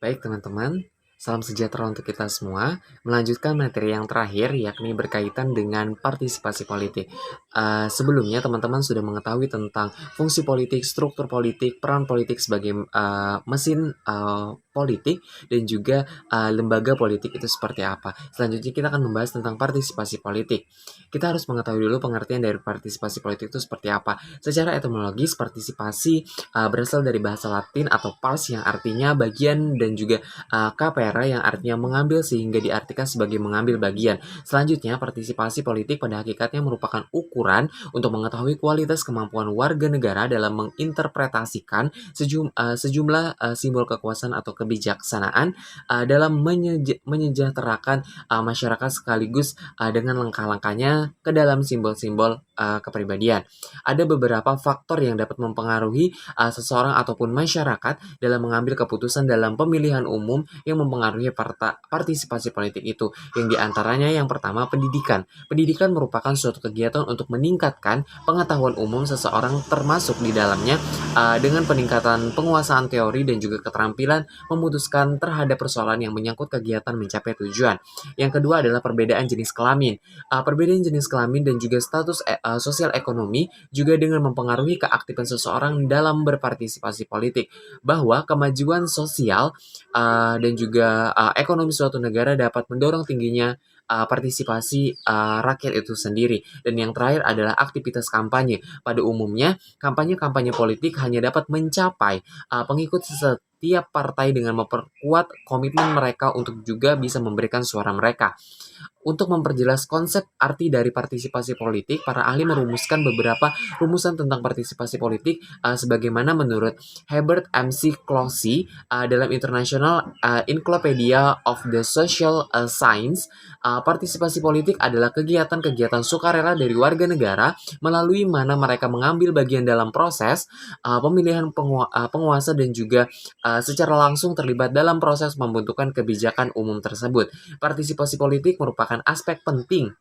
Baik teman-teman, salam sejahtera untuk kita semua. Melanjutkan materi yang terakhir, yakni berkaitan dengan partisipasi politik. Sebelumnya teman-teman sudah mengetahui tentang fungsi politik, struktur politik, peran politik sebagai mesin politik, dan juga lembaga politik itu seperti apa. Selanjutnya kita akan membahas tentang partisipasi politik. Kita harus mengetahui dulu pengertian dari partisipasi politik itu seperti apa. Secara etimologis, partisipasi berasal dari bahasa Latin atau pars yang artinya bagian dan juga capere yang artinya mengambil sehingga diartikan sebagai mengambil bagian. Selanjutnya, partisipasi politik pada hakikatnya merupakan ukuran untuk mengetahui kualitas kemampuan warga negara dalam menginterpretasikan sejumlah simbol kekuasaan atau kebijaksanaan dalam menyejahterakan masyarakat sekaligus dengan langkah-langkahnya ke dalam simbol-simbol kepribadian. Ada beberapa faktor yang dapat mempengaruhi seseorang ataupun masyarakat dalam mengambil keputusan dalam pemilihan umum yang mempengaruhi partisipasi politik itu. Yang diantaranya yang pertama pendidikan. Pendidikan merupakan suatu kegiatan untuk meningkatkan pengetahuan umum seseorang termasuk di dalamnya dengan peningkatan penguasaan teori dan juga keterampilan memutuskan terhadap persoalan yang menyangkut kegiatan mencapai tujuan. Yang kedua adalah perbedaan jenis kelamin. Perbedaan jenis kelamin dan juga status sosial ekonomi juga dengan mempengaruhi keaktifan seseorang dalam berpartisipasi politik, bahwa kemajuan sosial dan juga ekonomi suatu negara dapat mendorong tingginya partisipasi rakyat itu sendiri. Dan yang terakhir adalah aktivitas kampanye. Pada umumnya, kampanye-kampanye politik hanya dapat mencapai pengikut setiap partai dengan memperkuat komitmen mereka untuk juga bisa memberikan suara mereka. Untuk memperjelas konsep arti dari partisipasi politik, para ahli merumuskan beberapa rumusan tentang partisipasi politik sebagaimana menurut Herbert MC Clohey dalam International Encyclopedia of the Social Science. Partisipasi politik adalah kegiatan-kegiatan sukarela dari warga negara melalui mana mereka mengambil bagian dalam proses pemilihan penguasa dan juga secara langsung terlibat dalam proses pembentukan kebijakan umum tersebut. Partisipasi politik merupakan aspek penting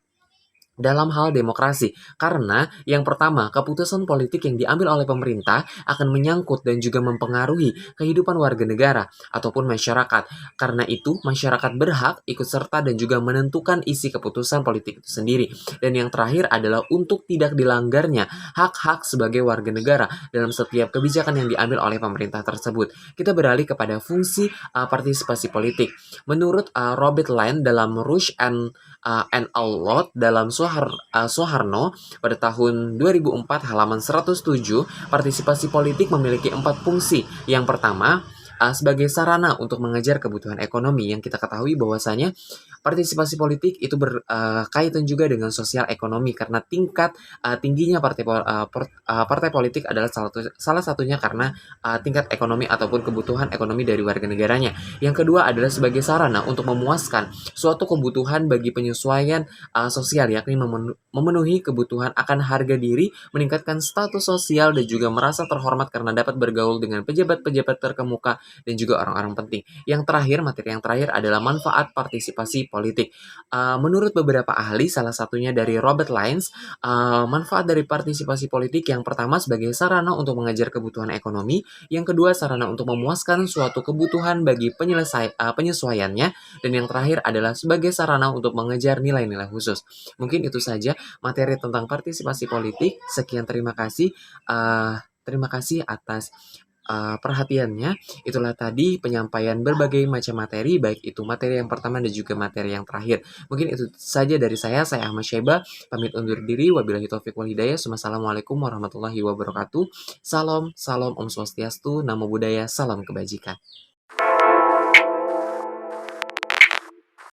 dalam hal demokrasi, karena yang pertama, keputusan politik yang diambil oleh pemerintah akan menyangkut dan juga mempengaruhi kehidupan warga negara ataupun masyarakat. Karena itu, masyarakat berhak ikut serta dan juga menentukan isi keputusan politik itu sendiri. Dan yang terakhir adalah untuk tidak dilanggarnya hak-hak sebagai warga negara dalam setiap kebijakan yang diambil oleh pemerintah tersebut. Kita beralih kepada fungsi partisipasi politik. Menurut Robert Land dalam Rush and Allot dalam Soeharno pada tahun 2004 halaman 107, partisipasi politik memiliki 4 fungsi. Yang pertama, sebagai sarana untuk mengejar kebutuhan ekonomi. Yang kita ketahui bahwasanya partisipasi politik itu berkaitan juga dengan sosial ekonomi, karena tingkat tingginya partai politik adalah salah satunya karena tingkat ekonomi ataupun kebutuhan ekonomi dari warga negaranya. Yang kedua adalah sebagai sarana untuk memuaskan suatu kebutuhan bagi penyesuaian sosial, yakni memenuhi kebutuhan akan harga diri, meningkatkan status sosial, dan juga merasa terhormat karena dapat bergaul dengan pejabat-pejabat terkemuka dan juga orang-orang penting. Yang terakhir, materi yang terakhir adalah manfaat partisipasi politik. Menurut beberapa ahli, salah satunya dari Robert Lyons, manfaat dari partisipasi politik yang pertama sebagai sarana untuk mengejar kebutuhan ekonomi, yang kedua sarana untuk memuaskan suatu kebutuhan bagi penyesuaiannya, dan yang terakhir adalah sebagai sarana untuk mengejar nilai-nilai khusus. Mungkin itu saja materi tentang partisipasi politik. Sekian, terima kasih. Terima kasih atas perhatiannya. Itulah tadi penyampaian berbagai macam materi, baik itu materi yang pertama dan juga materi yang terakhir. Mungkin itu saja dari saya Ahmad Syeba, pamit undur diri. Wabillahi taufiq wal hidayah. Wassalamualaikum warahmatullahi wabarakatuh. Salam, Om Swastiastu, Namo Buddhaya, salam kebajikan.